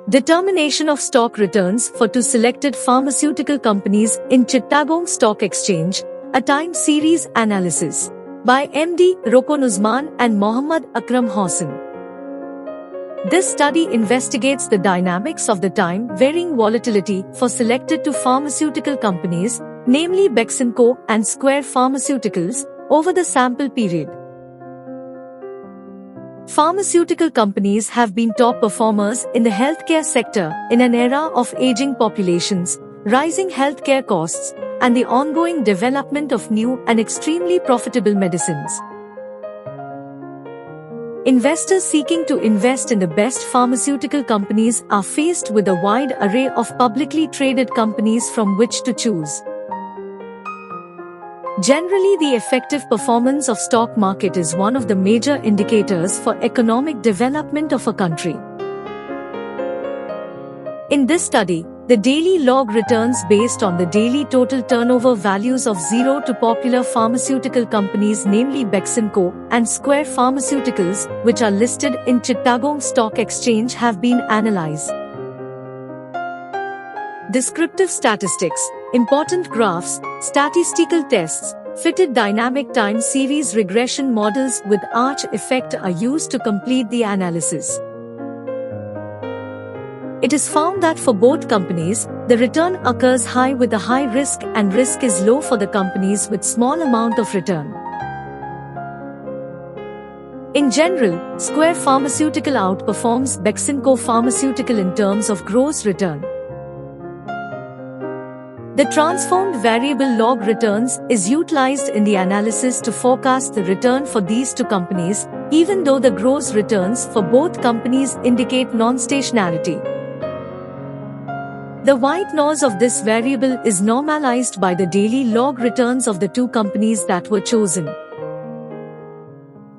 Determination of stock returns for two selected pharmaceutical companies in Chittagong Stock Exchange, a time series analysis by MD Rokon Usman and Mohammad Akram Hossain. This study investigates the dynamics of the time-varying volatility for selected two pharmaceutical companies, namely Bexenco and Square Pharmaceuticals, over the sample period. Pharmaceutical companies have been top performers in the healthcare sector in an era of aging populations, rising healthcare costs, and the ongoing development of new and extremely profitable medicines. Investors seeking to invest in the best pharmaceutical companies are faced with a wide array of publicly traded companies from which to choose. Generally, the effective performance of stock market is one of the major indicators for economic development of a country. In this study, the daily log returns based on the daily total turnover values of 0 to popular pharmaceutical companies, namely Bexenco and Square Pharmaceuticals, which are listed in Chittagong Stock Exchange, have been analyzed. Descriptive statistics, important graphs, statistical tests, fitted dynamic time series regression models with arch effect are used to complete the analysis. It is found that for both companies, the return occurs high with a high risk and risk is low for the companies with small amount of return. In general, Square Pharmaceutical outperforms Bexenco Pharmaceutical in terms of gross return. The transformed variable log returns is utilized in the analysis to forecast the return for these two companies, even though the gross returns for both companies indicate non-stationarity. The white noise of this variable is normalized by the daily log returns of the two companies that were chosen.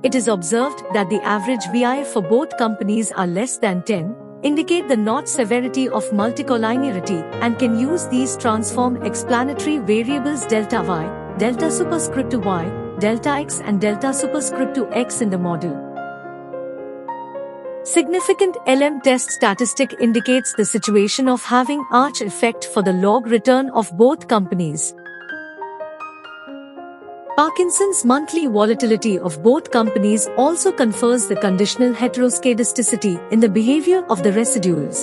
It is observed that the average VI for both companies are less than 10, indicate the not severity of multicollinearity, and can use these transform explanatory variables delta y, delta superscript to y, delta x and delta superscript to x in the model. Significant LM test statistic indicates the situation of having arch effect for the log return of both companies. Parkinson's monthly volatility of both companies also confers the conditional heteroscedasticity in the behavior of the residuals.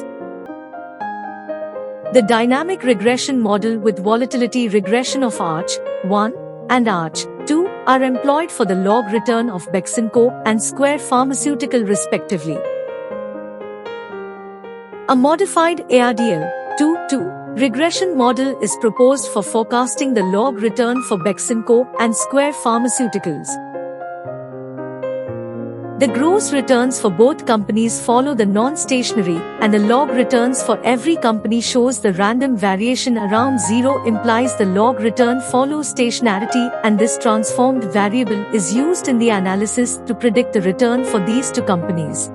The dynamic regression model with volatility regression of Arch 1 and Arch 2 are employed for the log return of Bexenco and Square Pharmaceutical respectively. A modified ARDL 2-2 regression model is proposed for forecasting the log return for Bexenco and Square Pharmaceuticals. The gross returns for both companies follow the non-stationary, and the log returns for every company shows the random variation around 0 implies the log return follows stationarity, and this transformed variable is used in the analysis to predict the return for these two companies.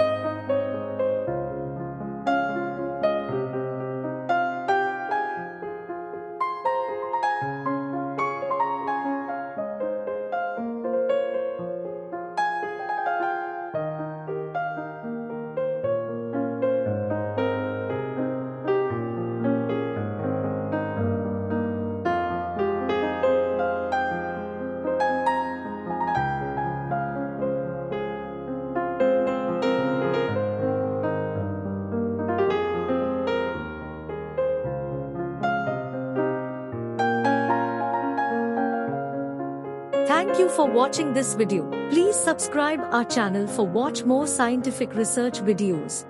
Thank you for watching this video. Please subscribe our channel for watch more scientific research videos.